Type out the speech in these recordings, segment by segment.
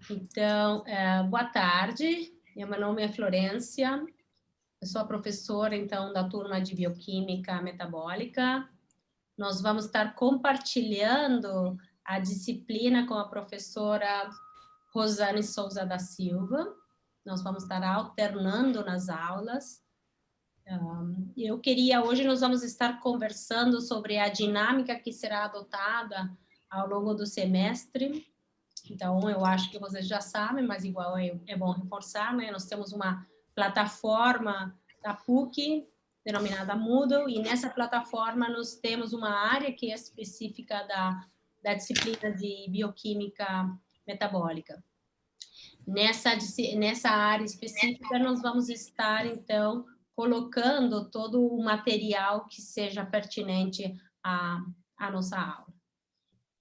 Então, boa tarde, meu nome é Florência, eu sou a professora, então, da turma de Bioquímica Metabólica. Nós vamos estar compartilhando a disciplina com a professora Rosane Souza da Silva. Nós vamos estar alternando nas aulas. Hoje nós vamos estar conversando sobre a dinâmica que será adotada ao longo do semestre. Então, eu acho que vocês já sabem, mas igual é bom reforçar, né? Nós temos uma plataforma da PUC, denominada Moodle, e nessa plataforma nós temos uma área que é específica da disciplina de bioquímica metabólica. Nessa área específica, nós vamos estar, então, colocando todo o material que seja pertinente à nossa aula.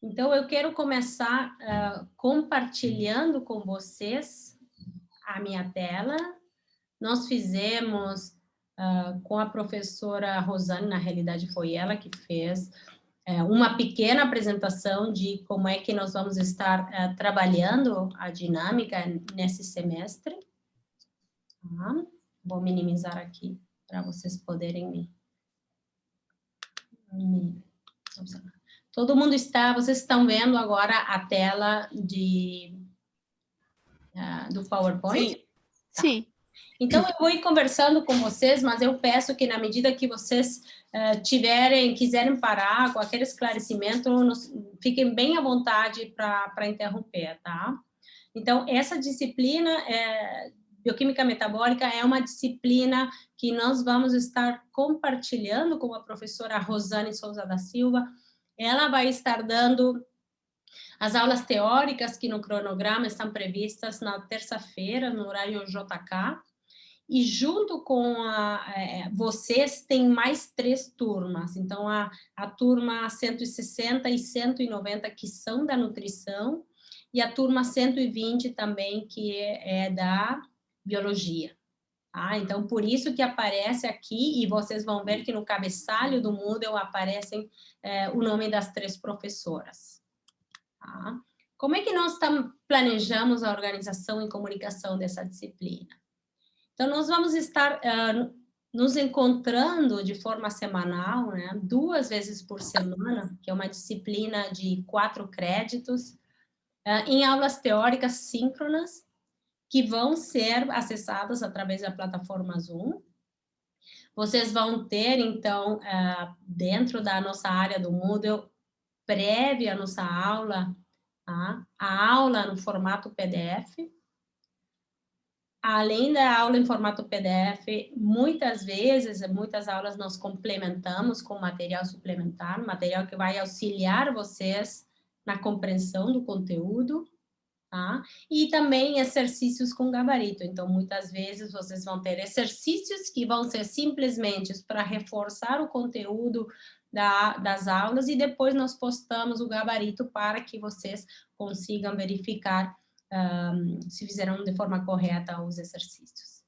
Então, eu quero começar compartilhando com vocês a minha tela. Nós fizemos com a professora Rosane, na realidade foi ela que fez, uma pequena apresentação de como é que nós vamos estar trabalhando a dinâmica nesse semestre. Vou minimizar aqui para vocês poderem me observar. Todo mundo vocês estão vendo agora a tela do PowerPoint? Sim. Tá. Sim. Então, eu vou ir conversando com vocês, mas eu peço que na medida que vocês quiserem parar com aquele esclarecimento, fiquem bem à vontade para interromper, tá? Então, essa disciplina, Bioquímica Metabólica, é uma disciplina que nós vamos estar compartilhando com a professora Rosane Souza da Silva. Ela vai estar dando as aulas teóricas que no cronograma estão previstas na terça-feira, no horário JK, e junto com vocês tem mais 3 turmas. Então, a turma 160 e 190, que são da nutrição, e a turma 120 também, que é da biologia. Então, por isso que aparece aqui, e vocês vão ver que no cabeçalho do Moodle aparecem o nome das 3 professoras. Como é que nós planejamos a organização e comunicação dessa disciplina? Então, nós vamos estar nos encontrando de forma semanal, né, 2 vezes por semana, que é uma disciplina de 4 créditos, em aulas teóricas síncronas, que vão ser acessadas através da plataforma Zoom. Vocês vão ter, então, dentro da nossa área do Moodle, prévia à nossa aula, a aula no formato PDF. Além da aula em formato PDF, muitas aulas nós complementamos com material suplementar, material que vai auxiliar vocês na compreensão do conteúdo, e também exercícios com gabarito. Então, muitas vezes vocês vão ter exercícios que vão ser simplesmente para reforçar o conteúdo das aulas, e depois nós postamos o gabarito para que vocês consigam verificar se fizeram de forma correta os exercícios.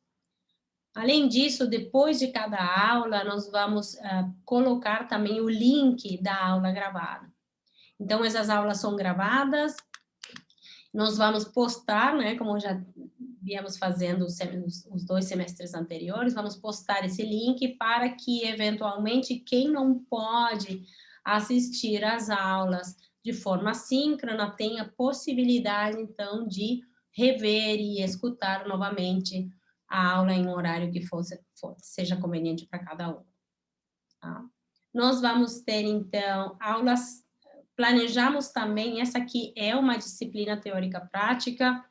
Além disso, depois de cada aula, nós vamos colocar também o link da aula gravada. Então, essas aulas são gravadas, nós vamos postar, né, como já viemos fazendo os 2 semestres anteriores, vamos postar esse link para que, eventualmente, quem não pode assistir às aulas de forma síncrona tenha possibilidade, então, de rever e escutar novamente a aula em um horário que seja conveniente para cada um. Nós vamos ter, então, aulas. Planejamos também, essa aqui é uma disciplina teórica prática,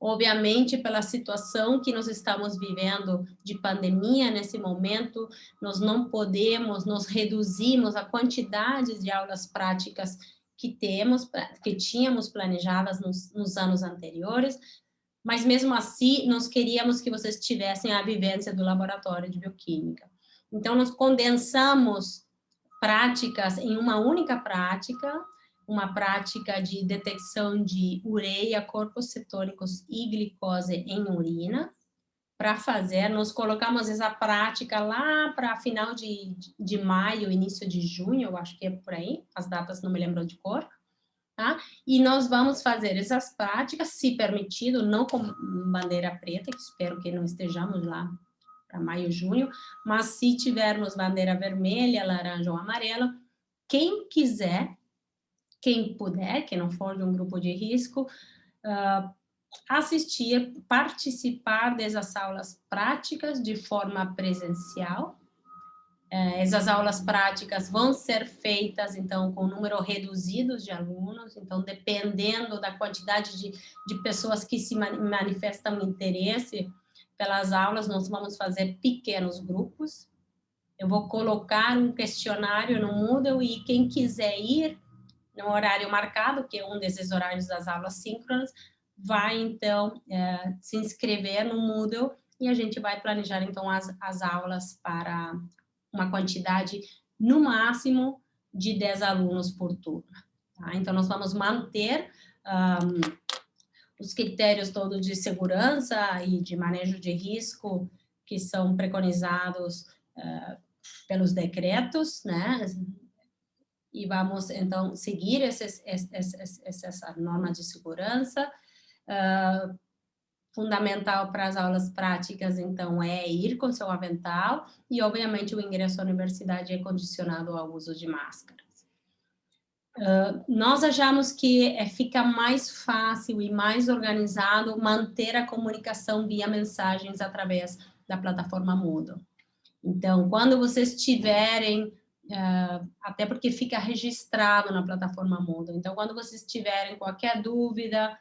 obviamente pela situação que nós estamos vivendo de pandemia nesse momento, nós não podemos, nós reduzimos a quantidade de aulas práticas que tínhamos planejadas nos anos anteriores, mas mesmo assim, nós queríamos que vocês tivessem a vivência do laboratório de bioquímica. Então, nós condensamos práticas em uma única prática, uma prática de detecção de ureia, corpos cetônicos e glicose em urina. Para fazer, nós colocamos essa prática lá para final de maio, início de junho, eu acho que é por aí, as datas não me lembro de cor. tá? E nós vamos fazer essas práticas, se permitido, não com bandeira preta, que espero que não estejamos lá para maio, junho, mas se tivermos bandeira vermelha, laranja ou amarela, quem quiser, quem puder, que não for de um grupo de risco, assistir, participar dessas aulas práticas de forma presencial. Essas aulas práticas vão ser feitas, então, com número reduzido de alunos, então, dependendo da quantidade de pessoas que se manifestam interesse pelas aulas, nós vamos fazer pequenos grupos. Eu vou colocar um questionário no Moodle e quem quiser ir no horário marcado, que é um desses horários das aulas síncronas, vai, então, se inscrever no Moodle e a gente vai planejar, então, as aulas para uma quantidade, no máximo, de 10 alunos por turno. Tá? Então, nós vamos manter os critérios todos de segurança e de manejo de risco que são preconizados pelos decretos, né? E vamos, então, seguir essa norma de segurança. Fundamental para as aulas práticas, então, é ir com seu avental e, obviamente, o ingresso à universidade é condicionado ao uso de máscaras. Nós achamos que fica mais fácil e mais organizado manter a comunicação via mensagens através da plataforma Moodle. Então, quando vocês tiverem, até porque fica registrado na plataforma Moodle, então, quando vocês tiverem qualquer dúvida,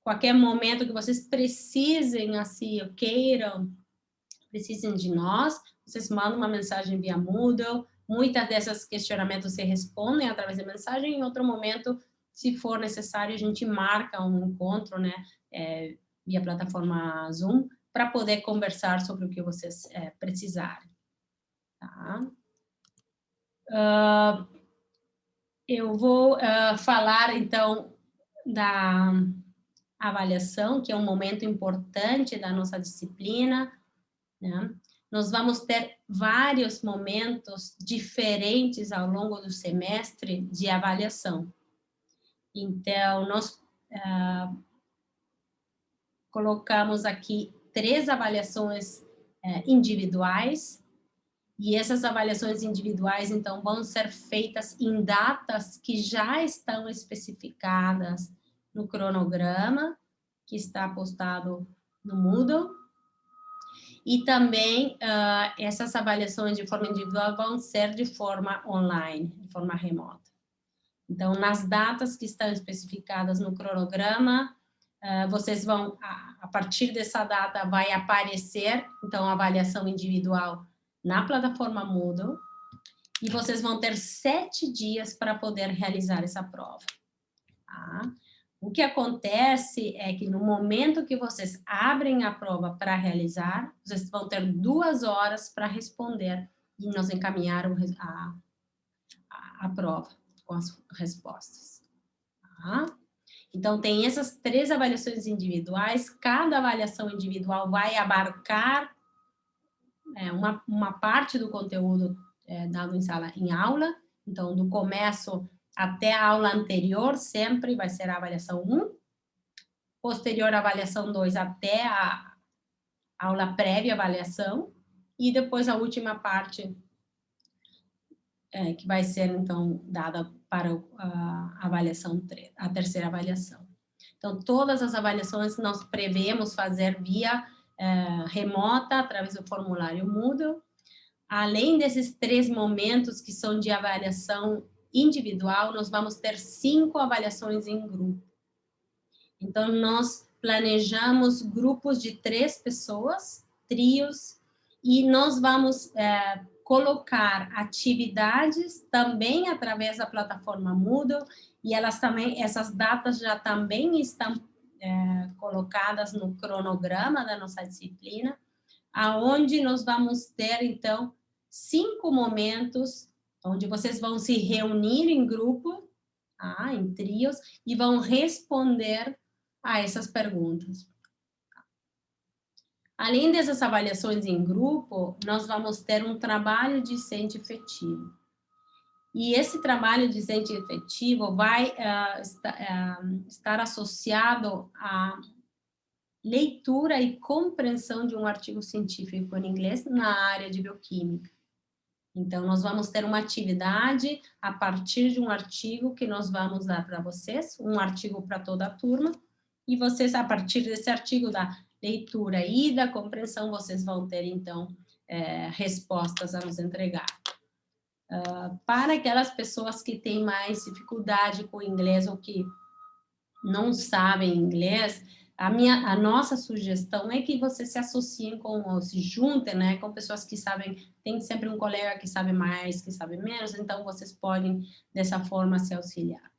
qualquer momento que vocês precisem, assim, ou queiram, precisem de nós, vocês mandam uma mensagem via Moodle, muitas dessas questionamentos se respondem através de mensagem, em outro momento, se for necessário, a gente marca um encontro, né, via plataforma Zoom, para poder conversar sobre o que vocês precisarem. Tá? Eu vou falar, então, da avaliação, que é um momento importante da nossa disciplina, né? Nós vamos ter vários momentos diferentes ao longo do semestre de avaliação. Então, nós colocamos aqui 3 avaliações individuais, e essas avaliações individuais, então, vão ser feitas em datas que já estão especificadas no cronograma, que está postado no Moodle, e também essas avaliações de forma individual vão ser de forma online, de forma remota. Então, nas datas que estão especificadas no cronograma, vocês vão, a partir dessa data, vai aparecer, então, a avaliação individual na plataforma Moodle, e vocês vão ter 7 dias para poder realizar essa prova. Tá? O que acontece é que no momento que vocês abrem a prova para realizar, vocês vão ter 2 horas para responder e nós encaminhar a prova com as respostas. Tá? Então, tem essas 3 avaliações individuais, cada avaliação individual vai abarcar uma parte do conteúdo dado em aula, então, do começo até a aula anterior, sempre vai ser a avaliação 1, posterior à avaliação 2 até a aula prévia avaliação, e depois a última parte, que vai ser, então, dada para a avaliação 3, a terceira avaliação. Então, todas as avaliações nós prevemos fazer via remota, através do formulário Moodle. Além desses 3 momentos que são de avaliação individual, nós vamos ter 5 avaliações em grupo. Então, nós planejamos grupos de 3 pessoas, trios, e nós vamos colocar atividades também através da plataforma Moodle, e essas datas já também estão colocadas no cronograma da nossa disciplina, aonde nós vamos ter, então, 5 momentos onde vocês vão se reunir em grupo, em trios, e vão responder a essas perguntas. Além dessas avaliações em grupo, nós vamos ter um trabalho discente efetivo. E esse trabalho discente efetivo vai estar associado à leitura e compreensão de um artigo científico em inglês na área de bioquímica. Então, nós vamos ter uma atividade a partir de um artigo que nós vamos dar para vocês, um artigo para toda a turma, e vocês, a partir desse artigo da leitura e da compreensão, vocês vão ter, então, respostas a nos entregar. Para aquelas pessoas que têm mais dificuldade com o inglês ou que não sabem inglês, a nossa sugestão é que vocês se associem ou se juntem, né, com pessoas que sabem, tem sempre um colega que sabe mais, que sabe menos, então vocês podem, dessa forma, se auxiliar.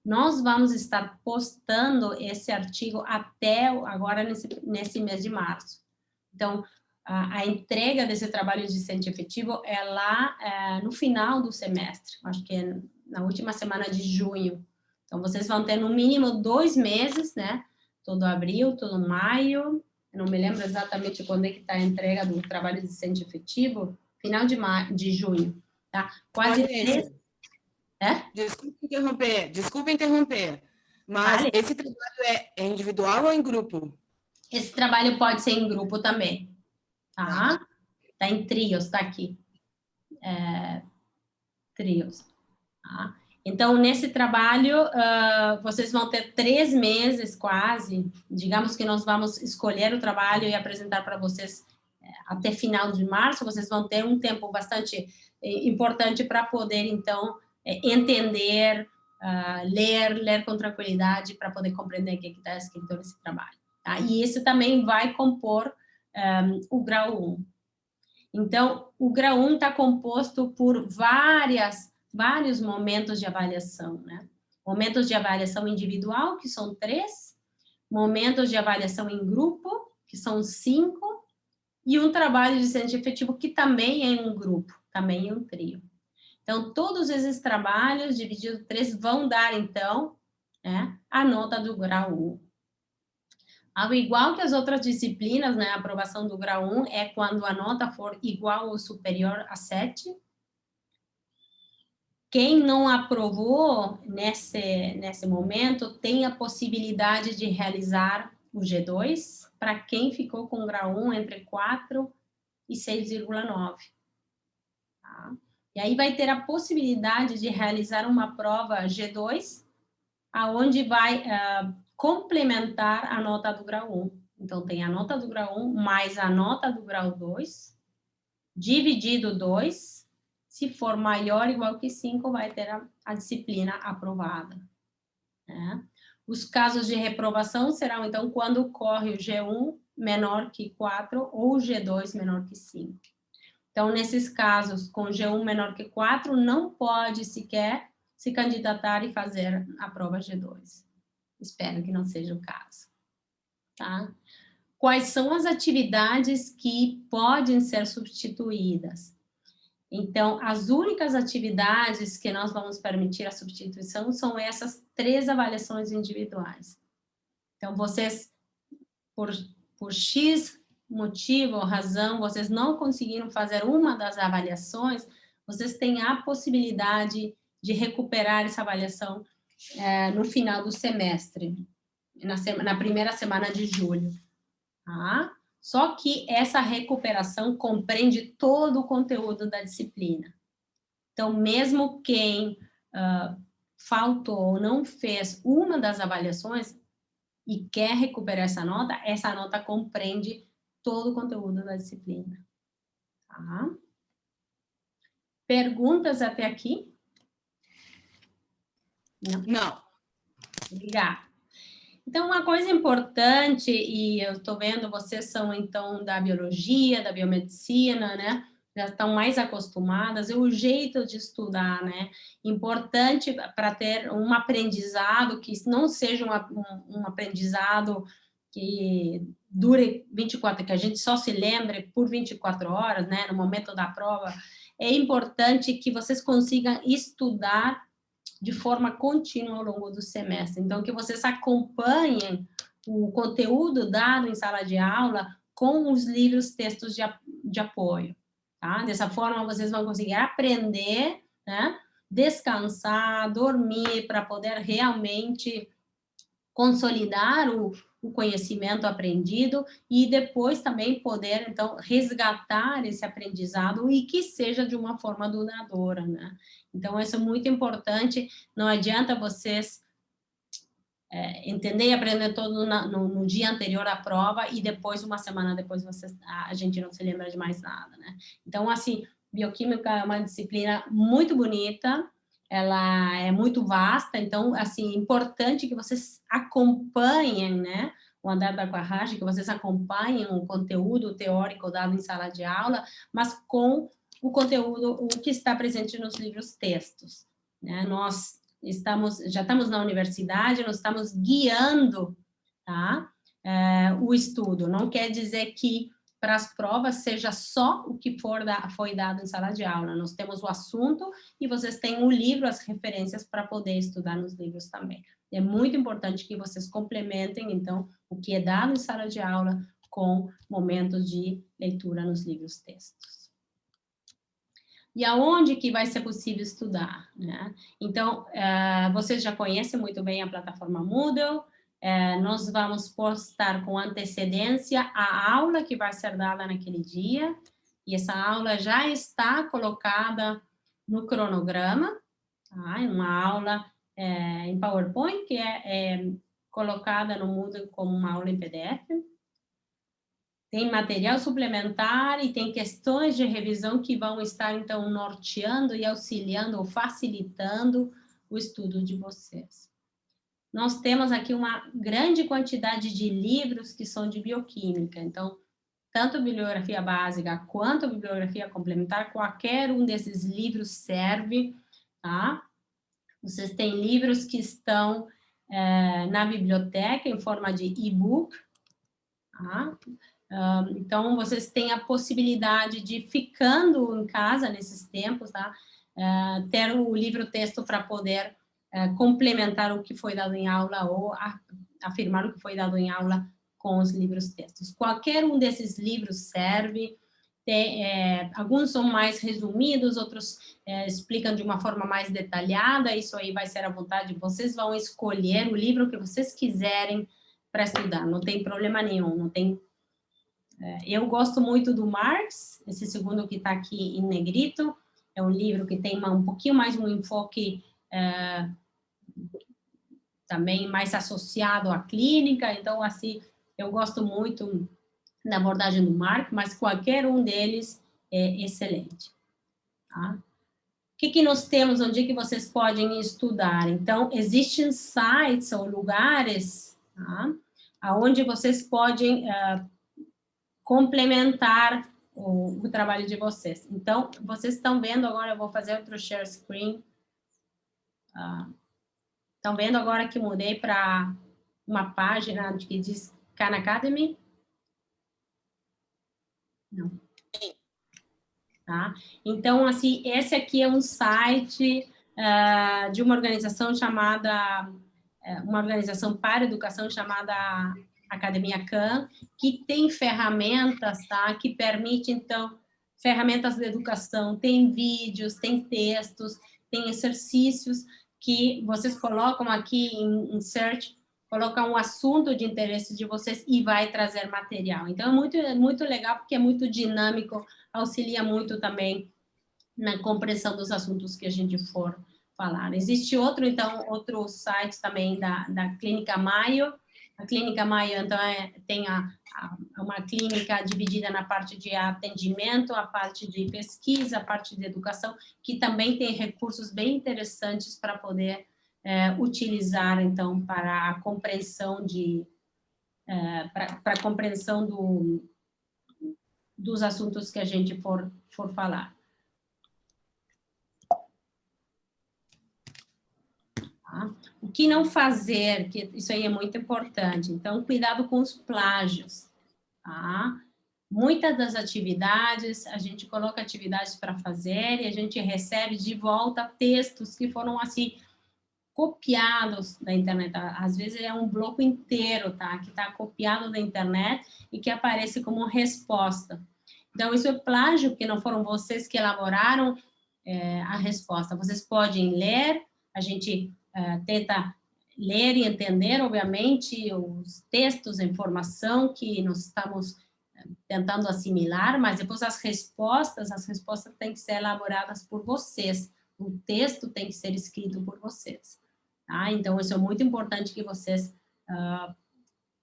Nós vamos estar postando esse artigo até agora, nesse mês de março. Então, a entrega desse trabalho discente efetivo é lá no final do semestre, acho que é na última semana de junho. Então, vocês vão ter no mínimo 2 meses, né? Todo abril, todo maio, eu não me lembro exatamente quando é que está a entrega do trabalho discente efetivo, final de junho, tá? Quase 3... Desculpa interromper, mas vale. Esse trabalho é individual ou em grupo? Esse trabalho pode ser em grupo também, tá? Tá em trios, tá aqui. Trios, tá? Então, nesse trabalho, vocês vão ter 3 meses quase, digamos que nós vamos escolher o trabalho e apresentar para vocês até final de março, vocês vão ter um tempo bastante importante para poder, então, entender, ler com tranquilidade, para poder compreender o que está escrito nesse trabalho. Tá? E isso também vai compor o grau 1. Então, o grau 1 está composto por vários momentos de avaliação, né? Momentos de avaliação individual, que são 3, momentos de avaliação em grupo, que são 5, e um trabalho discente efetivo, que também é em um grupo, também é um trio. Então, todos esses trabalhos, divididos em 3, vão dar, então, né, a nota do grau 1. Ao igual que as outras disciplinas, né, a aprovação do grau 1 é quando a nota for igual ou superior a 7. Quem não aprovou nesse momento tem a possibilidade de realizar o G2, para quem ficou com grau 1 entre 4 e 6,9. Tá? E aí vai ter a possibilidade de realizar uma prova G2, aonde vai complementar a nota do grau 1. Então, tem a nota do grau 1 mais a nota do grau 2, dividido 2, se for maior ou igual que 5, vai ter a disciplina aprovada. Né? Os casos de reprovação serão, então, quando ocorre o G1 menor que 4 ou o G2 menor que 5. Então, nesses casos, com G1 menor que 4, não pode sequer se candidatar e fazer a prova G2. Espero que não seja o caso. Tá? Quais são as atividades que podem ser substituídas? Então, as únicas atividades que nós vamos permitir a substituição são essas 3 avaliações individuais. Então, vocês, por X motivo ou razão, vocês não conseguiram fazer uma das avaliações, vocês têm a possibilidade de recuperar essa avaliação no final do semestre, na primeira semana de julho. Tá? Só que essa recuperação compreende todo o conteúdo da disciplina. Então, mesmo quem faltou ou não fez uma das avaliações e quer recuperar essa nota compreende todo o conteúdo da disciplina. Tá? Perguntas até aqui? Não. Obrigada. Então, uma coisa importante, e eu estou vendo, vocês são, então, da biologia, da biomedicina, né? Já estão mais acostumadas, é o jeito de estudar, né? Importante para ter um aprendizado que não seja um aprendizado que dure 24, que a gente só se lembre por 24 horas, né? No momento da prova, é importante que vocês consigam estudar de forma contínua ao longo do semestre. Então, que vocês acompanhem o conteúdo dado em sala de aula com os livros, textos de apoio. Tá? Dessa forma, vocês vão conseguir aprender, né, descansar, dormir, para poder realmente consolidar o conhecimento aprendido e depois também poder, então, resgatar esse aprendizado e que seja de uma forma duradoura, né? Então, isso é muito importante, não adianta vocês entender e aprender todo no dia anterior à prova e depois, uma semana depois, a gente não se lembra de mais nada, né? Então, assim, bioquímica é uma disciplina muito bonita, ela é muito vasta, então, assim, importante que vocês acompanhem, né, o andar da carruagem, que vocês acompanhem o conteúdo teórico dado em sala de aula, mas com o conteúdo, o que está presente nos livros textos, né? Nós já estamos na universidade, nós estamos guiando, tá? O estudo. Não quer dizer que para as provas seja só o que foi dado em sala de aula. Nós temos o assunto e vocês têm o livro, as referências para poder estudar nos livros também. É muito importante que vocês complementem, então, o que é dado em sala de aula com momentos de leitura nos livros textos. E aonde que vai ser possível estudar, né? Então, vocês já conhecem muito bem a plataforma Moodle, nós vamos postar com antecedência a aula que vai ser dada naquele dia, e essa aula já está colocada no cronograma, tá? É uma aula em PowerPoint, que é colocada no Moodle como uma aula em PDF. Tem material suplementar e tem questões de revisão que vão estar, então, norteando e auxiliando ou facilitando o estudo de vocês. Nós temos aqui uma grande quantidade de livros que são de bioquímica, então, tanto bibliografia básica quanto bibliografia complementar, qualquer um desses livros serve, tá? Vocês têm livros que estão na biblioteca em forma de e-book, tá? Então, vocês têm a possibilidade de, ficando em casa nesses tempos, tá? Ter o livro-texto para poder complementar o que foi dado em aula ou afirmar o que foi dado em aula com os livros-textos. Qualquer um desses livros serve. Alguns são mais resumidos, outros explicam de uma forma mais detalhada, isso aí vai ser à vontade, vocês vão escolher o livro que vocês quiserem para estudar, não tem problema nenhum, não tem... Eu gosto muito do Marx, esse segundo que está aqui em negrito, é um livro que tem um pouquinho mais um enfoque também mais associado à clínica, então, assim, eu gosto muito da abordagem do Marx, mas qualquer um deles é excelente. Tá? O que nós temos, onde é que vocês podem estudar? Então, existem sites ou lugares, tá? Onde vocês podem complementar o trabalho de vocês. Então, vocês estão vendo agora, eu vou fazer outro share screen. Estão vendo agora que mudei para uma página que diz Khan Academy? Não. Tá? Então, assim, esse aqui é um site de uma organização chamada, uma organização para educação chamada Academia Khan, que tem ferramentas, tá? Que permite, então, ferramentas de educação, tem vídeos, tem textos, tem exercícios que vocês colocam aqui em search, colocam um assunto de interesse de vocês e vai trazer material. Então, é muito legal, porque é muito dinâmico, auxilia muito também na compreensão dos assuntos que a gente for falar. Existe outro site também da Clínica Maio. A Clínica Maio, então, tem uma clínica dividida na parte de atendimento, a parte de pesquisa, a parte de educação, que também tem recursos bem interessantes para poder utilizar, então, para a compreensão para a compreensão dos assuntos que a gente for falar. Tá? O que não fazer, que isso aí é muito importante. Então, cuidado com os plágios. Tá? Muitas das atividades, a gente coloca atividades para fazer e a gente recebe de volta textos que foram, assim, copiados da internet. Às vezes é um bloco inteiro, tá? Que está copiado da internet e que aparece como resposta. Então, isso é plágio, porque não foram vocês que elaboraram, a resposta. Vocês podem ler, a gente tenta ler e entender, obviamente, os textos, a informação que nós estamos tentando assimilar, mas depois as respostas têm que ser elaboradas por vocês, o texto tem que ser escrito por vocês. Tá? Então, isso é muito importante que vocês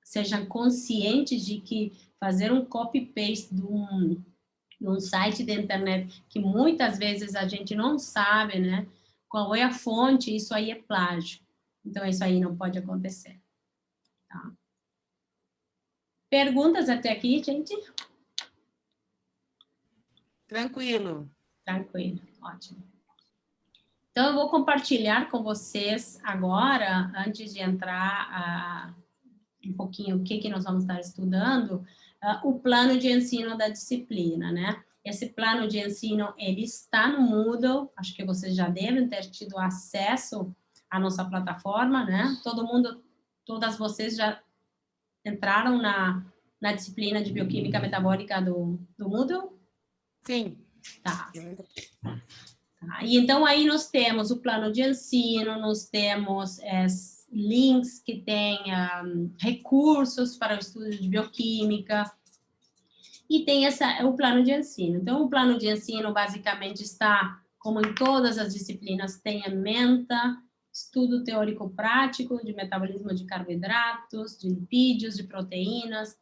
sejam conscientes de que fazer um copy-paste de um site da internet, que muitas vezes a gente não sabe, né, qual é a fonte, isso aí é plágio. Então, isso aí não pode acontecer. Tá? Perguntas até aqui, gente? Tranquilo. Tranquilo, ótimo. Então, eu vou compartilhar com vocês agora, antes de entrar um pouquinho o que nós vamos estar estudando, o plano de ensino da disciplina, né? Esse plano de ensino, ele está no Moodle, acho que vocês já devem ter tido acesso à nossa plataforma, né? Todas vocês já entraram na disciplina de bioquímica metabólica do Moodle? Sim. Tá. E então, aí nós temos o plano de ensino, nós temos links que têm recursos para o estudo de bioquímica, e tem o plano de ensino. Então, o plano de ensino, basicamente, está, como em todas as disciplinas, tem a menta, estudo teórico-prático de metabolismo de carboidratos, de lipídios, de proteínas,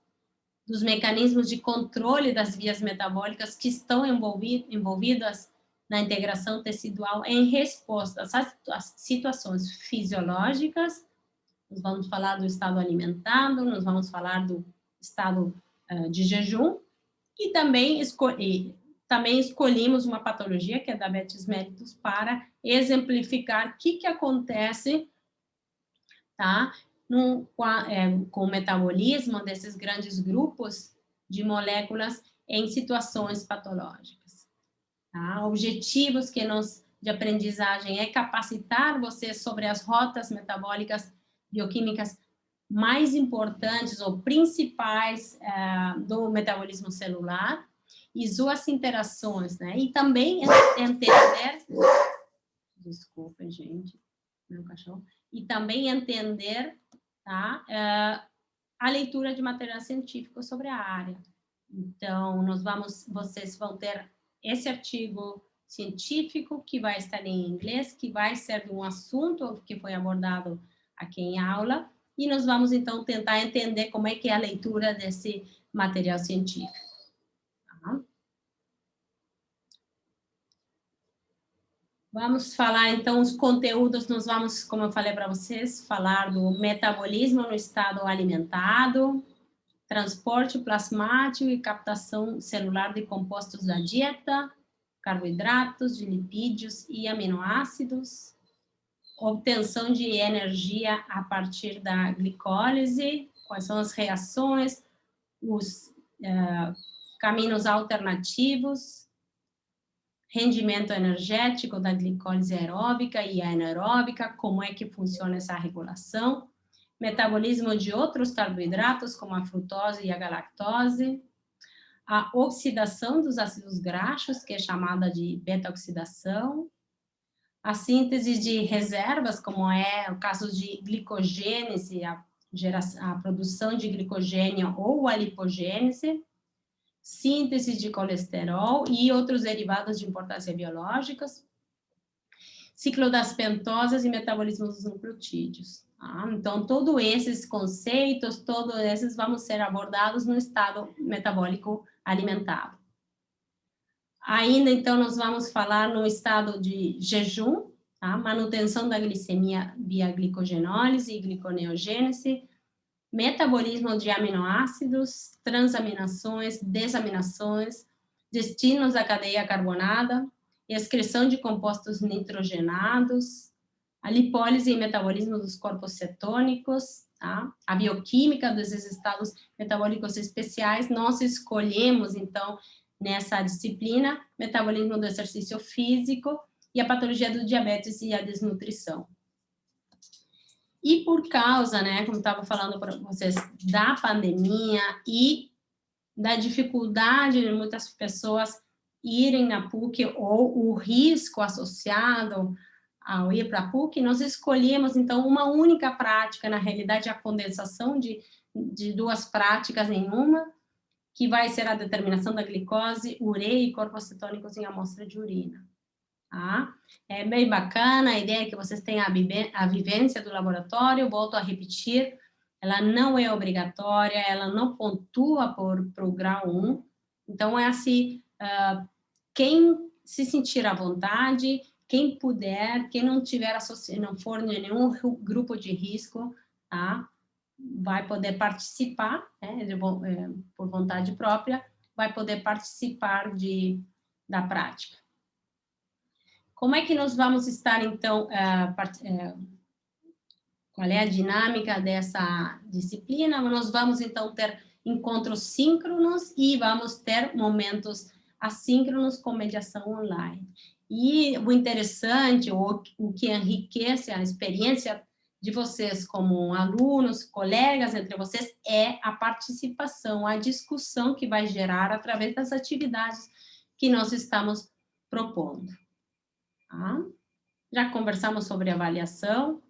dos mecanismos de controle das vias metabólicas que estão envolvidas na integração tecidual em resposta às situações fisiológicas. Nós vamos falar do estado alimentado, nós vamos falar do estado de jejum, e também escolhemos uma patologia, que é a diabetes mellitus, para exemplificar o que acontece, tá, com o metabolismo desses grandes grupos de moléculas em situações patológicas. Tá? Objetivos de aprendizagem é capacitar você sobre as rotas metabólicas bioquímicas mais importantes ou principais do metabolismo celular e suas interações, né? E também entender... Desculpa, gente, meu cachorro. E também entender, tá, a leitura de material científico sobre a área. Então, vocês vão ter esse artigo científico que vai estar em inglês, que vai ser de um assunto que foi abordado aqui em aula, e nós vamos, então, tentar entender como é que é a leitura desse material científico. Tá? Vamos falar, então, os conteúdos, nós vamos, como eu falei para vocês, falar do metabolismo no estado alimentado, transporte plasmático e captação celular de compostos da dieta, carboidratos, de lipídios e aminoácidos, obtenção de energia a partir da glicólise, quais são as reações, os caminhos alternativos, rendimento energético da glicólise aeróbica e anaeróbica, como é que funciona essa regulação, metabolismo de outros carboidratos, como a frutose e a galactose, a oxidação dos ácidos graxos, que é chamada de beta-oxidação, a síntese de reservas, como é o caso de glicogênese, a produção de glicogênio ou a lipogênese, síntese de colesterol e outros derivados de importância biológicas, ciclo das pentosas e metabolismo dos nucleotídeos. Tá? Então, todos esses conceitos, todos esses vão ser abordados no estado metabólico alimentado. Ainda, então, nós vamos falar no estado de jejum, tá? Manutenção da glicemia via glicogenólise e gliconeogênese, metabolismo de aminoácidos, transaminações, desaminações, destinos da cadeia carbonada, excreção de compostos nitrogenados, a lipólise e metabolismo dos corpos cetônicos, tá? A bioquímica desses estados metabólicos especiais. Nós escolhemos, então, nessa disciplina, metabolismo do exercício físico e a patologia do diabetes e a desnutrição. E por causa, né, como estava falando para vocês, da pandemia e da dificuldade de muitas pessoas irem na PUC ou o risco associado ao ir para a PUC, nós escolhemos, então, uma única prática, na realidade, a condensação de duas práticas em uma, que vai ser a determinação da glicose, ureia e corpos cetônicos em amostra de urina. Tá? É bem bacana, a ideia é que vocês tenham a vivência do laboratório, volto a repetir, ela não é obrigatória, ela não pontua para o grau 1, então é assim, quem se sentir à vontade, quem puder, quem não tiver não for em nenhum grupo de risco, tá? Vai poder participar, né, por vontade própria, vai poder participar da prática. Como é que nós vamos estar, então, qual é a dinâmica dessa disciplina? Nós vamos, então, ter encontros síncronos e vamos ter momentos assíncronos com mediação online. E o interessante, o que enriquece a experiência de vocês como alunos, colegas entre vocês, é a participação, a discussão que vai gerar através das atividades que nós estamos propondo. Tá? Já conversamos sobre avaliação.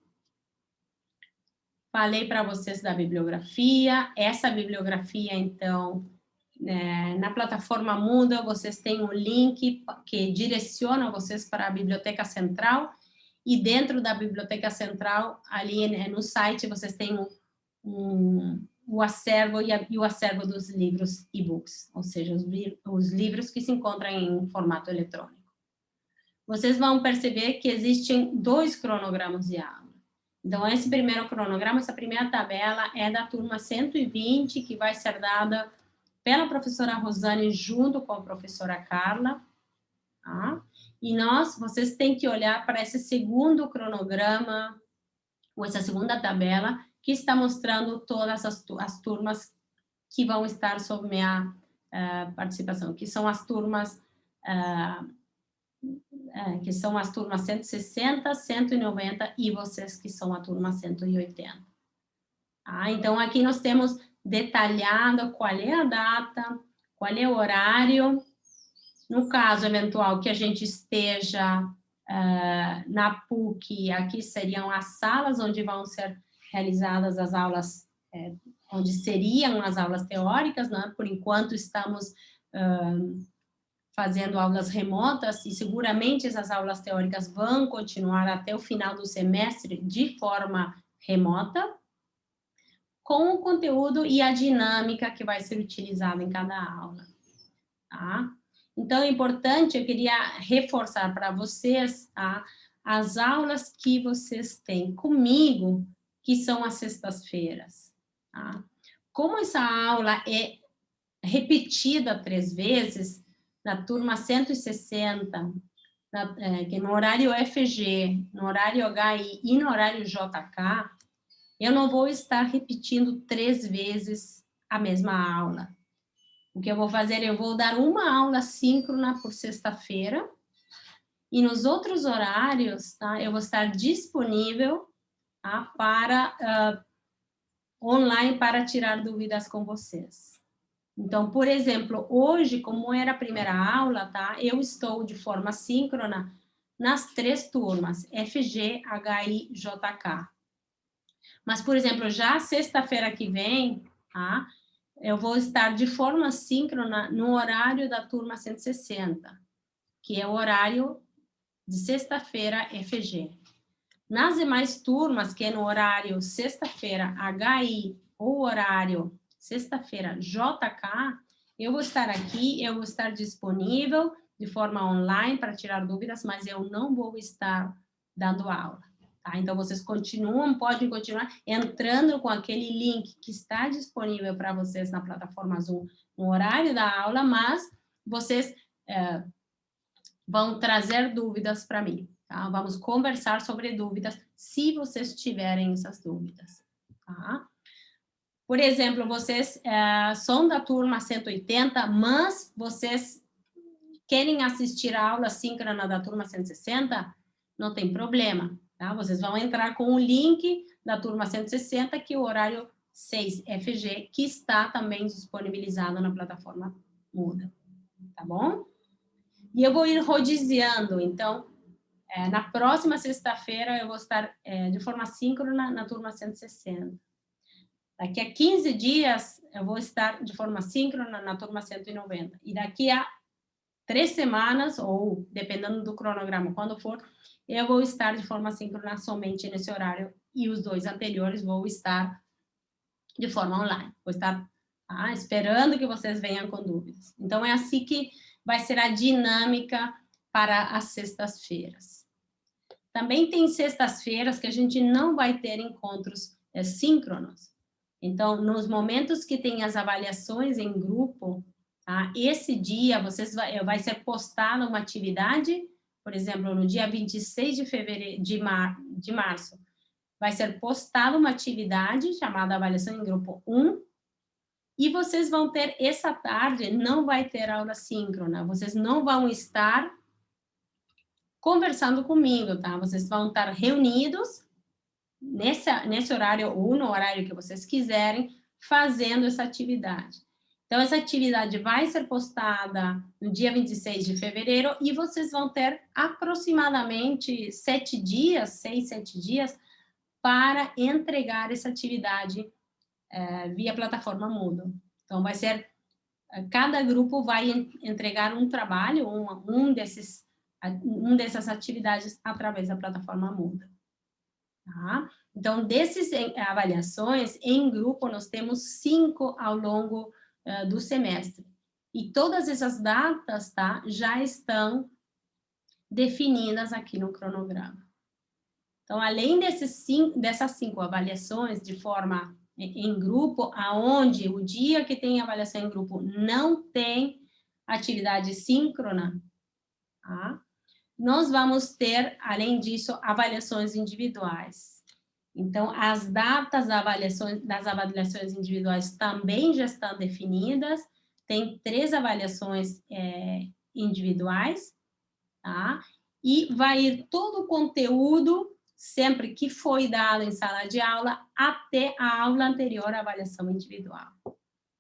Falei para vocês da bibliografia. Essa bibliografia, então, na plataforma Moodle, vocês têm um link que direciona vocês para a Biblioteca Central, e dentro da Biblioteca Central, ali no site, vocês têm o acervo e o acervo dos livros e-books, ou seja, os livros que se encontram em formato eletrônico. Vocês vão perceber que existem 2 cronogramas de aula. Então, esse primeiro cronograma, essa primeira tabela é da turma 120, que vai ser dada pela professora Rosane junto com a professora Carla. Tá? E vocês têm que olhar para esse segundo cronograma, ou essa segunda tabela, que está mostrando todas as turmas que vão estar sob minha participação, que são as turmas... que são as turmas 160, 190 e vocês que são a turma 180. Tá? Então, aqui nós temos detalhado qual é a data, qual é o horário. No caso eventual que a gente esteja na PUC, aqui seriam as salas onde vão ser realizadas as aulas, onde seriam as aulas teóricas, né? Por enquanto estamos... fazendo aulas remotas, e seguramente essas aulas teóricas vão continuar até o final do semestre de forma remota, com o conteúdo e a dinâmica que vai ser utilizada em cada aula. Tá? Então, é importante, eu queria reforçar para vocês, tá, as aulas que vocês têm comigo, que são as sextas-feiras. Tá? Como essa aula é repetida 3 vezes, na turma 160, que no horário FG, no horário HI e no horário JK, eu não vou estar repetindo 3 vezes a mesma aula. O que eu vou fazer, eu vou dar uma aula síncrona por sexta-feira, e nos outros horários, tá, eu vou estar disponível, tá, para online para tirar dúvidas com vocês. Então, por exemplo, hoje, como era a primeira aula, tá? Eu estou de forma síncrona nas 3 turmas, FG, HI, JK. Mas, por exemplo, já sexta-feira que vem, tá? Eu vou estar de forma síncrona no horário da turma 160, que é o horário de sexta-feira FG. Nas demais turmas, que é no horário sexta-feira HI ou horário sexta-feira JK, eu vou estar aqui, eu vou estar disponível de forma online para tirar dúvidas, mas eu não vou estar dando aula. Tá? Então, vocês podem continuar entrando com aquele link que está disponível para vocês na plataforma Zoom no horário da aula, mas vocês vão trazer dúvidas para mim. Tá? Vamos conversar sobre dúvidas, se vocês tiverem essas dúvidas. Tá? Por exemplo, vocês são da turma 180, mas vocês querem assistir a aula síncrona da turma 160, não tem problema. Tá? Vocês vão entrar com o link da turma 160, que é o horário 6 FG, que está também disponibilizado na plataforma Moodle. Tá bom? E eu vou ir rodiziando, então, na próxima sexta-feira eu vou estar de forma síncrona na turma 160. Daqui a 15 dias eu vou estar de forma síncrona na turma 190. E daqui a 3 semanas, ou dependendo do cronograma, quando for, eu vou estar de forma síncrona somente nesse horário, e os 2 anteriores vou estar de forma online. Vou estar esperando que vocês venham com dúvidas. Então, é assim que vai ser a dinâmica para as sextas-feiras. Também tem sextas-feiras que a gente não vai ter encontros síncronos. Então, nos momentos que tem as avaliações em grupo, tá? Esse dia vai ser postada uma atividade, por exemplo, no dia 26 de fevereiro, de março, vai ser postada uma atividade chamada avaliação em grupo 1, e vocês vão ter, essa tarde, não vai ter aula síncrona, vocês não vão estar conversando comigo, tá? Vocês vão estar reunidos nesse horário ou no horário que vocês quiserem, fazendo essa atividade. Então, essa atividade vai ser postada no dia 26 de fevereiro e vocês vão ter aproximadamente 7 dias, 6, 7 dias, para entregar essa atividade via plataforma Moodle. Então, vai ser, cada grupo vai entregar um trabalho, dessas atividades através da plataforma Moodle. Tá? Então, dessas avaliações, em grupo, nós temos 5 ao longo do semestre. E todas essas datas, tá, já estão definidas aqui no cronograma. Então, além dessas 5 avaliações de forma em grupo, aonde o dia que tem avaliação em grupo não tem atividade síncrona, tá? Nós vamos ter, além disso, avaliações individuais. Então, as datas das avaliações individuais também já estão definidas. Tem 3 avaliações individuais, tá? E vai ir todo o conteúdo, sempre que foi dado em sala de aula, até a aula anterior à avaliação individual.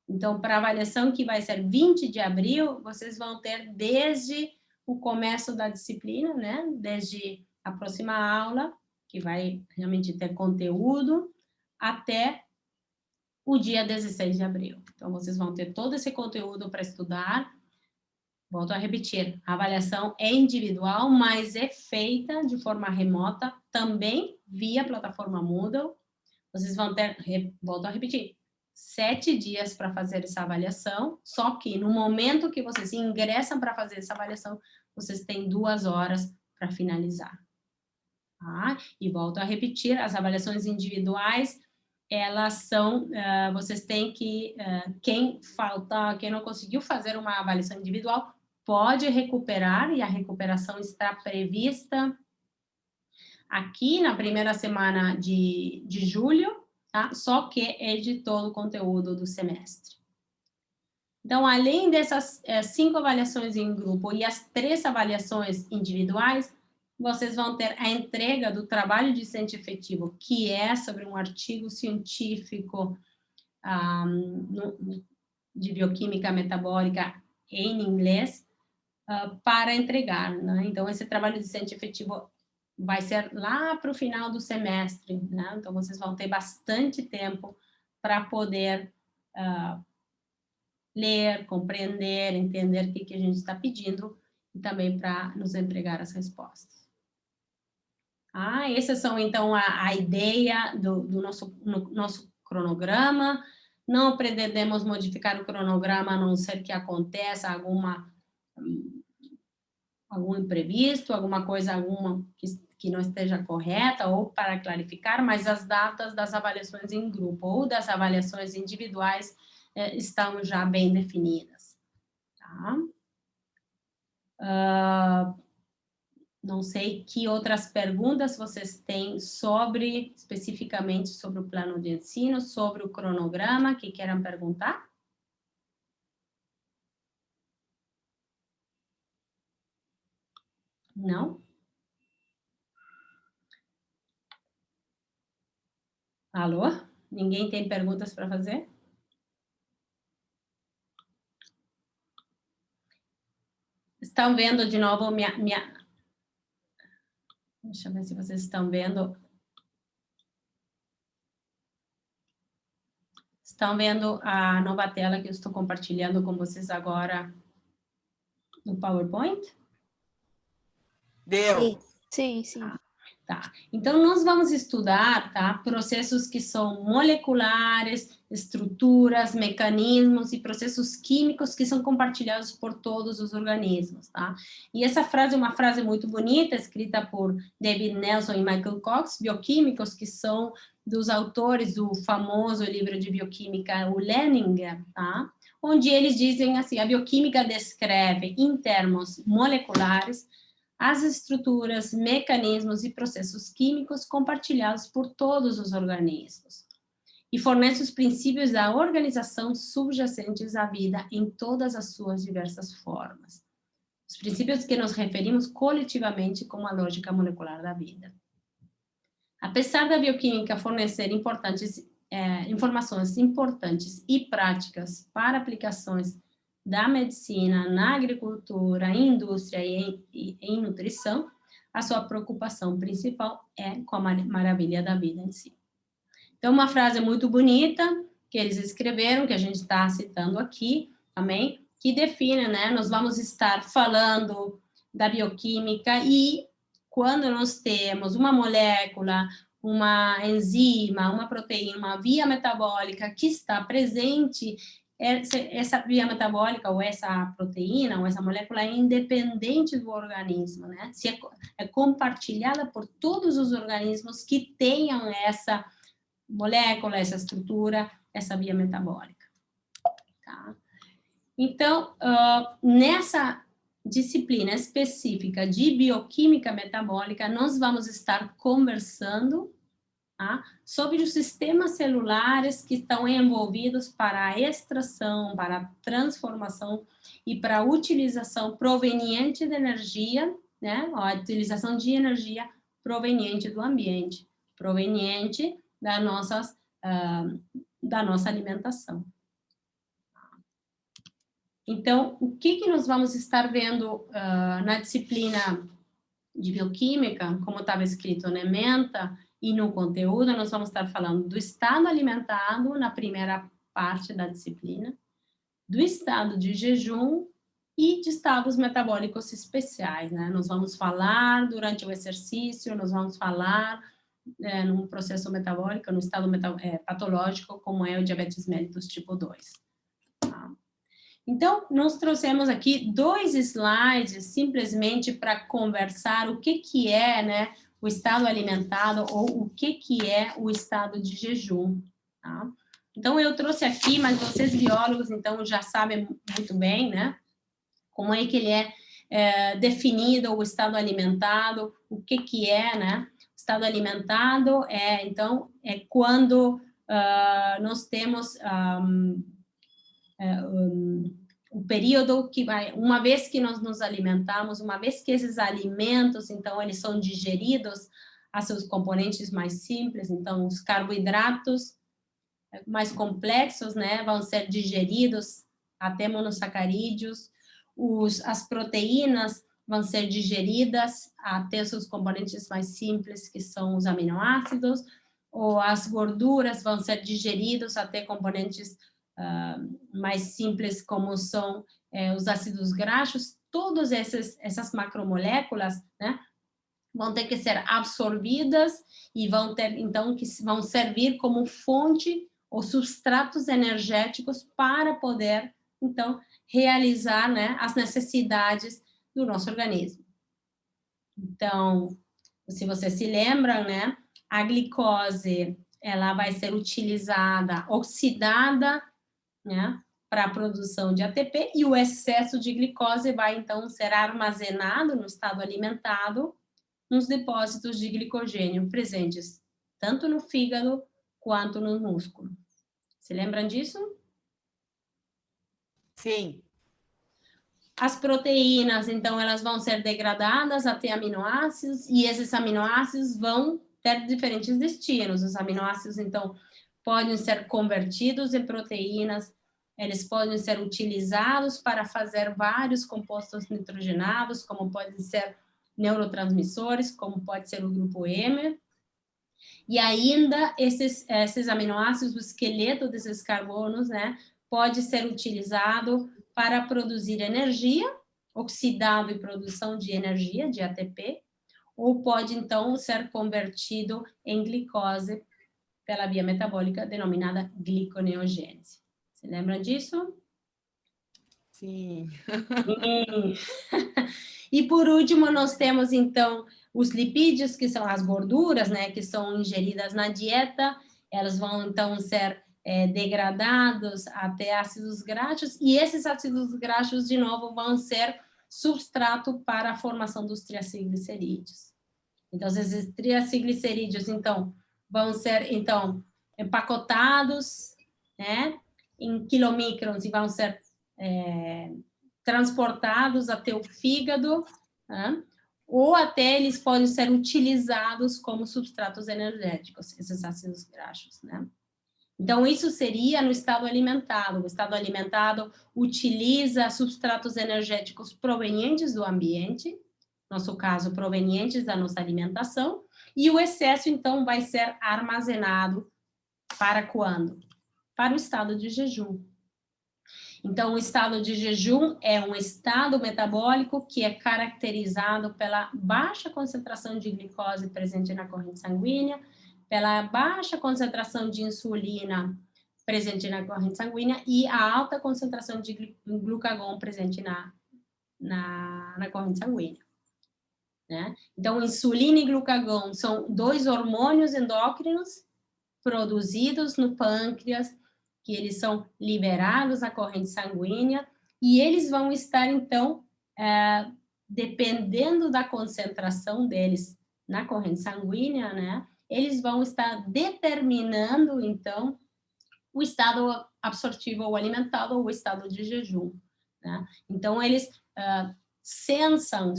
Então, para a avaliação que vai ser 20 de abril, vocês vão ter desde o começo da disciplina, né? Desde a próxima aula, que vai realmente ter conteúdo, até o dia 16 de abril. Então, vocês vão ter todo esse conteúdo para estudar. Volto a repetir, a avaliação é individual, mas é feita de forma remota, também via plataforma Moodle. Vocês vão ter, volto a repetir, 7 dias para fazer essa avaliação, só que no momento que vocês ingressam para fazer essa avaliação, vocês têm 2 horas para finalizar. Tá? E volto a repetir, as avaliações individuais, elas são, vocês têm que, quem não conseguiu fazer uma avaliação individual, pode recuperar, e a recuperação está prevista aqui na primeira semana de julho, tá? Só que é de todo o conteúdo do semestre. Então, além dessas 5 avaliações em grupo e as 3 avaliações individuais, vocês vão ter a entrega do trabalho discente efetivo, que é sobre um artigo científico de bioquímica metabólica em inglês, para entregar, né? Então, esse trabalho discente efetivo vai ser lá para o final do semestre, né? Então, vocês vão ter bastante tempo para poder ler, compreender, entender o que a gente está pedindo e também para nos entregar as respostas. Essas são, então, a ideia do nosso cronograma. Não pretendemos modificar o cronograma, a não ser que aconteça algum imprevisto, alguma coisa que não esteja correta, ou para clarificar, mas as datas das avaliações em grupo ou das avaliações individuais estão já bem definidas. Tá? Não sei que outras perguntas vocês têm especificamente sobre o plano de ensino, sobre o cronograma, que queiram perguntar? Não? Alô? Ninguém tem perguntas para fazer? estão vendo de novo Deixa eu ver se vocês estão vendo. Estão vendo a nova tela que eu estou compartilhando com vocês agora no PowerPoint? Deu. Sim, sim. Tá. Então, nós vamos estudar, tá, processos que são moleculares, estruturas, mecanismos e processos químicos que são compartilhados por todos os organismos, tá? E essa frase é uma frase muito bonita, escrita por David Nelson e Michael Cox, bioquímicos que são dos autores do famoso livro de bioquímica, o Leninger, tá? Onde eles dizem assim, a bioquímica descreve, em termos moleculares, as estruturas, mecanismos e processos químicos compartilhados por todos os organismos e fornece os princípios da organização subjacentes à vida em todas as suas diversas formas. Os princípios que nos referimos coletivamente como a lógica molecular da vida. Apesar da bioquímica fornecer informações importantes e práticas para aplicações da medicina, na agricultura, indústria e em nutrição, a sua preocupação principal é com a maravilha da vida em si. Então, uma frase muito bonita que eles escreveram, que a gente está citando aqui também, que define, né, nós vamos estar falando da bioquímica e quando nós temos uma molécula, uma enzima, uma proteína, uma via metabólica que está presente, essa via metabólica ou essa proteína ou essa molécula é independente do organismo, né? Se é compartilhada por todos os organismos que tenham essa molécula, essa estrutura, essa via metabólica. Tá? Então, nessa disciplina específica de bioquímica metabólica, nós vamos estar conversando sobre os sistemas celulares que estão envolvidos para a extração, para a transformação e para a utilização proveniente de energia, né? A utilização de energia proveniente do ambiente, proveniente da nossa alimentação. Então, o que nós vamos estar vendo na disciplina de bioquímica, como estava escrito na ementa, e no conteúdo, nós vamos estar falando do estado alimentado, na primeira parte da disciplina, do estado de jejum e de estados metabólicos especiais, né? Nós vamos falar durante o exercício, nós vamos falar num processo metabólico, no estado patológico, como é o diabetes mellitus tipo 2. Tá? Então, nós trouxemos aqui 2 slides, simplesmente para conversar o que é, né, o estado alimentado ou o que é o estado de jejum, tá? Então, eu trouxe aqui, mas vocês biólogos, então, já sabem muito bem, né, como é que ele é definido, o estado alimentado, o que é, né? O estado alimentado então, é quando nós temos o período que vai, uma vez que nós nos alimentamos, uma vez que esses alimentos, então, eles são digeridos a seus componentes mais simples, então, os carboidratos mais complexos, né, vão ser digeridos até monossacarídeos, as proteínas vão ser digeridas até seus componentes mais simples, que são os aminoácidos, ou as gorduras vão ser digeridos até componentes mais simples, como são os ácidos graxos. Todas essas macromoléculas, né, vão ter que ser absorvidas e vão ter, então, que vão servir como fonte ou substratos energéticos para poder, então, realizar, né, as necessidades do nosso organismo. Então, se vocês se lembram, né, a glicose, ela vai ser utilizada, oxidada, né, para a produção de ATP, e o excesso de glicose vai, então, ser armazenado no estado alimentado nos depósitos de glicogênio presentes tanto no fígado quanto no músculo. Se lembram disso? Sim. As proteínas, então, elas vão ser degradadas até aminoácidos, e esses aminoácidos vão ter diferentes destinos. Os aminoácidos, então, podem ser convertidos em proteínas, eles podem ser utilizados para fazer vários compostos nitrogenados, como podem ser neurotransmissores, como pode ser o grupo M. E ainda esses aminoácidos, o esqueleto desses carbonos, né, pode ser utilizado para produzir energia, oxidado e produção de energia, de ATP, ou pode, então, ser convertido em glicose pela via metabólica denominada gliconeogênese. Você lembra disso? Sim. Sim. E, por último, nós temos, então, os lipídios, que são as gorduras, né, que são ingeridas na dieta, elas vão, então, ser degradados até ácidos graxos, e esses ácidos graxos, de novo, vão ser substrato para a formação dos triacilglicerídeos. Então, esses triacilglicerídeos, então, vão ser, então, empacotados, né, em quilomicrons e vão ser transportados até o fígado, né, ou até eles podem ser utilizados como substratos energéticos, esses ácidos graxos, né. Então, isso seria no estado alimentado. O estado alimentado utiliza substratos energéticos provenientes do ambiente, no nosso caso, provenientes da nossa alimentação, e o excesso, então, vai ser armazenado para quando? Para o estado de jejum. Então, o estado de jejum é um estado metabólico que é caracterizado pela baixa concentração de glicose presente na corrente sanguínea, pela baixa concentração de insulina presente na corrente sanguínea e a alta concentração de glucagon presente na corrente sanguínea. Né? Então, insulina e glucagon são dois hormônios endócrinos produzidos no pâncreas, que eles são liberados na corrente sanguínea, e eles vão estar, então, dependendo da concentração deles na corrente sanguínea, né, eles vão estar determinando, então, o estado absortivo ou alimentado ou o estado de jejum. Né? Então, eles sensam,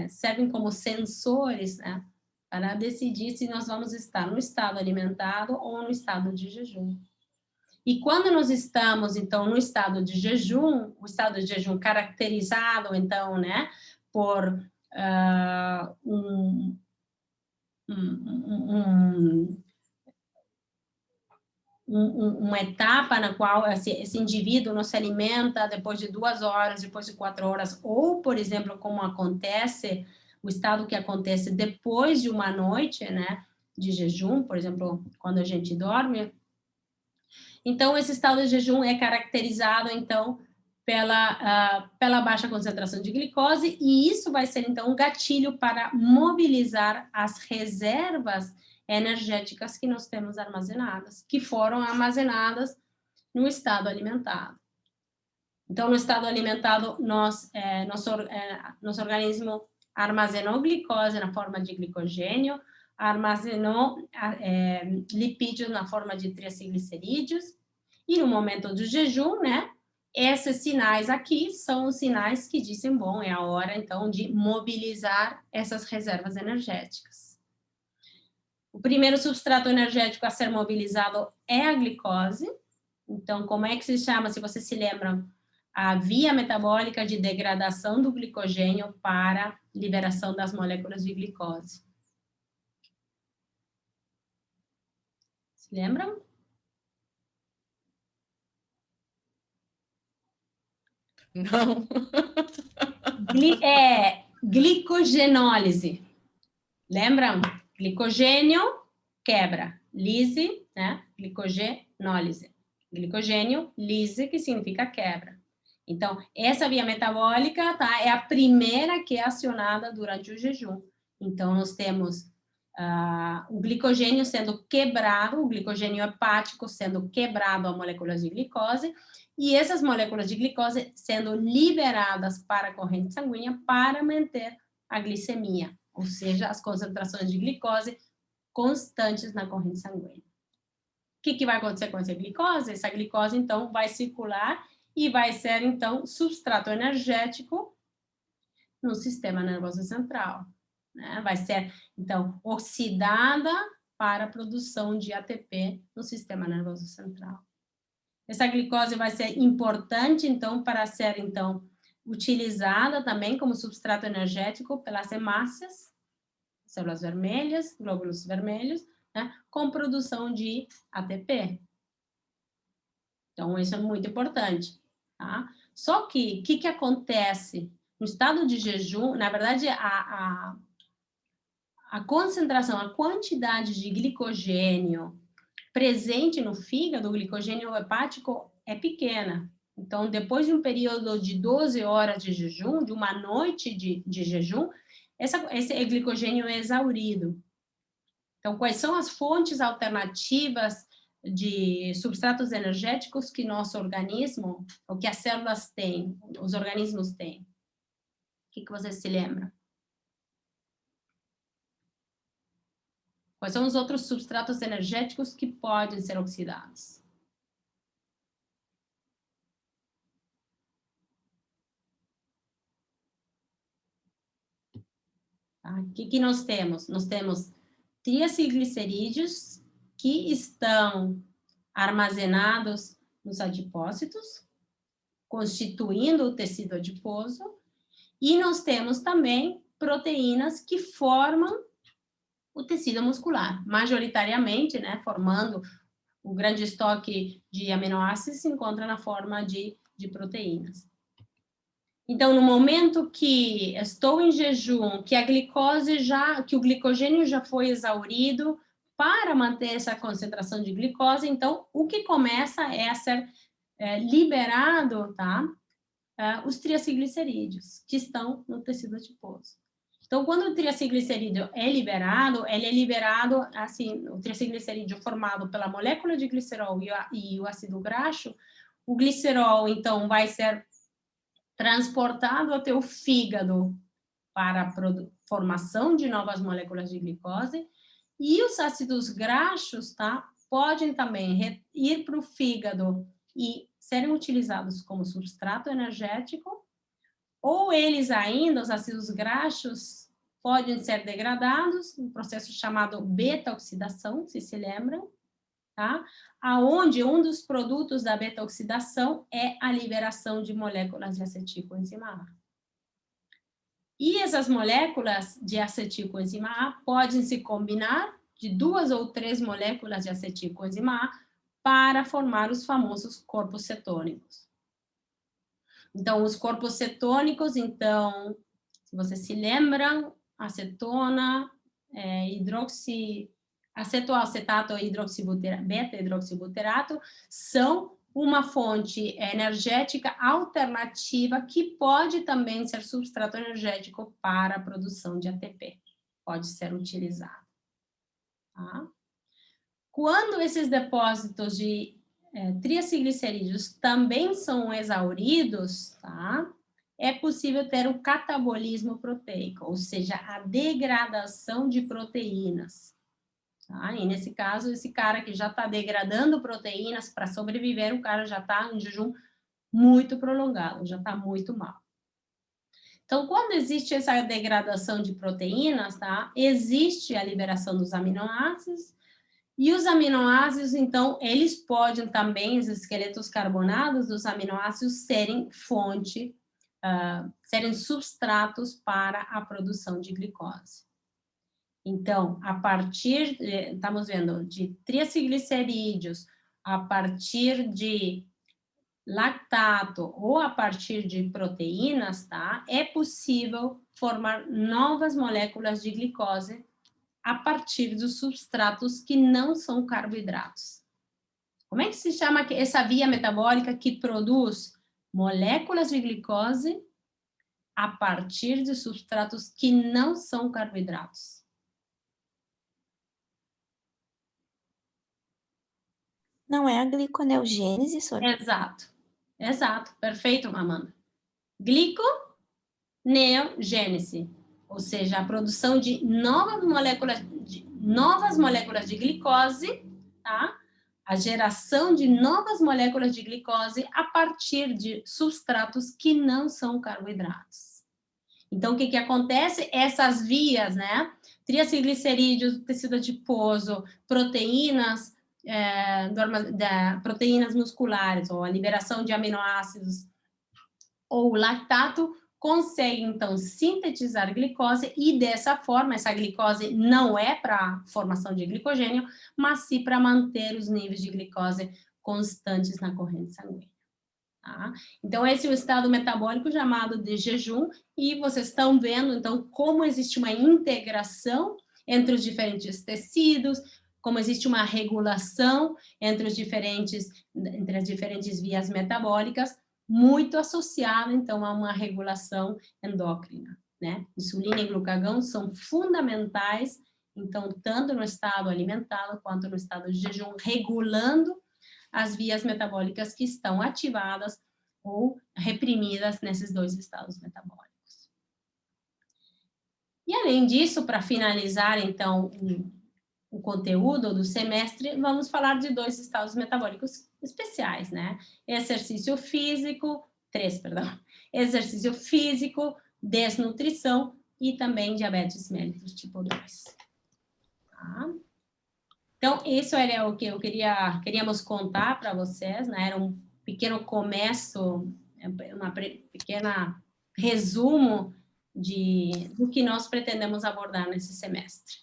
servem como sensores, né, para decidir se nós vamos estar no estado alimentado ou no estado de jejum. E quando nós estamos, então, no estado de jejum, o estado de jejum caracterizado, então, né, por uma etapa na qual esse indivíduo não se alimenta depois de 2 horas, depois de 4 horas, ou, por exemplo, como acontece, o estado que acontece depois de uma noite, né, de jejum, por exemplo, quando a gente dorme. Então, esse estado de jejum é caracterizado, então, pela baixa concentração de glicose, e isso vai ser, então, um gatilho para mobilizar as reservas energéticas que nós temos armazenadas, que foram armazenadas no estado alimentado. Então, no estado alimentado, nosso organismo armazenou glicose na forma de glicogênio, armazenou lipídios na forma de triacilglicerídeos, e no momento do jejum, né, esses sinais aqui são os sinais que dizem, bom, é a hora, então, de mobilizar essas reservas energéticas. O primeiro substrato energético a ser mobilizado é a glicose. Então, como é que se chama, se vocês se lembram, a via metabólica de degradação do glicogênio para liberação das moléculas de glicose? Se lembram? Não. Glicogenólise. Lembram? Glicogênio quebra. Lise, né? Glicogenólise. Glicogênio, lise, que significa quebra. Então, essa via metabólica, tá, é a primeira que é acionada durante o jejum. Então, nós temos o glicogênio sendo quebrado, o glicogênio hepático sendo quebrado a moléculas de glicose, e essas moléculas de glicose sendo liberadas para a corrente sanguínea para manter a glicemia, ou seja, as concentrações de glicose constantes na corrente sanguínea. O que vai acontecer com essa glicose? Essa glicose, então, vai circular e vai ser, então, substrato energético no sistema nervoso central. Né? Vai ser, então, oxidada para a produção de ATP no sistema nervoso central. Essa glicose vai ser importante, então, para ser, então, utilizada também como substrato energético pelas hemácias, células vermelhas, glóbulos vermelhos, né, com produção de ATP. Então, isso é muito importante, tá? Só que, o que acontece? No estado de jejum, na verdade, a concentração, a quantidade de glicogênio presente no fígado, o glicogênio hepático, é pequena. Então, depois de um período de 12 horas de jejum, de uma noite de jejum, esse glicogênio é exaurido. Então, quais são as fontes alternativas de substratos energéticos que nosso organismo, ou que as células têm, os organismos têm? O que você se lembra? Quais são os outros substratos energéticos que podem ser oxidados? Tá? O que nós temos? Nós temos triacilglicerídeos que estão armazenados nos adipócitos, constituindo o tecido adiposo, e nós temos também proteínas que formam o tecido muscular, majoritariamente, né, formando o grande estoque de aminoácidos se encontra na forma de proteínas. Então, no momento que estou em jejum, que a glicose que o glicogênio já foi exaurido, para manter essa concentração de glicose, então, o que começa é a ser liberado, tá? Os triacilglicerídeos, que estão no tecido adiposo. Então, quando o triacilglicerídeo é liberado, ele é liberado, assim, o triacilglicerídeo formado pela molécula de glicerol e o ácido graxo, o glicerol, então, vai ser transportado até o fígado para a formação de novas moléculas de glicose, e os ácidos graxos, tá, podem também ir para o fígado e serem utilizados como substrato energético, ou eles ainda, os ácidos graxos, podem ser degradados, um processo chamado beta-oxidação, se lembram, tá? Aonde um dos produtos da beta-oxidação é a liberação de moléculas de acetilcoenzima A. E essas moléculas de acetilcoenzima A podem se combinar de 2 ou 3 moléculas de acetilcoenzima A para formar os famosos corpos cetônicos. Então, os corpos cetônicos, então, se vocês se lembram, acetona, acetoacetato e beta-hidroxibuterato são uma fonte energética alternativa que pode também ser substrato energético para a produção de ATP. Pode ser utilizado. Tá? Quando esses depósitos de triacilglicerídeos também são exauridos, tá? É possível ter o catabolismo proteico, ou seja, a degradação de proteínas. Tá? E nesse caso, esse cara que já está degradando proteínas para sobreviver, o cara já está em jejum muito prolongado, já está muito mal. Então, quando existe essa degradação de proteínas, tá? Existe a liberação dos aminoácidos, e os aminoácidos, então, eles podem também, os esqueletos carbonados dos aminoácidos, serem fonte, serem substratos para a produção de glicose. Então, a partir, estamos vendo, de triacilglicerídeos, a partir de lactato ou a partir de proteínas, tá? É possível formar novas moléculas de glicose a partir dos substratos que não são carboidratos. Como é que se chama essa via metabólica que produz moléculas de glicose a partir de substratos que não são carboidratos? Não é a gliconeogênese, Sônia? Exato, perfeito, Amanda. Gliconeogênese, ou seja, a produção de novas moléculas de glicose, tá? A geração de novas moléculas de glicose a partir de substratos que não são carboidratos. Então, o que acontece? Essas vias, né? Triacilglicerídeos, tecido adiposo, proteínas, proteínas musculares, ou a liberação de aminoácidos, ou o lactato, consegue, então, sintetizar glicose e, dessa forma, essa glicose não é para formação de glicogênio, mas sim para manter os níveis de glicose constantes na corrente sanguínea. Tá? Então, esse é o estado metabólico chamado de jejum, e vocês estão vendo, então, como existe uma integração entre os diferentes tecidos, como existe uma regulação entre as diferentes vias metabólicas, muito associada, então, a uma regulação endócrina, né? Insulina e glucagão são fundamentais, então, tanto no estado alimentado quanto no estado de jejum, regulando as vias metabólicas que estão ativadas ou reprimidas nesses dois estados metabólicos. E, além disso, para finalizar, então, o conteúdo do semestre, vamos falar de 2 estados metabólicos especiais, né? Exercício físico, 3, perdão. Exercício físico, desnutrição e também diabetes mellitus tipo 2. Tá? Então, isso era o que queríamos contar para vocês, né? Era um pequeno começo, uma pequena resumo do que nós pretendemos abordar nesse semestre.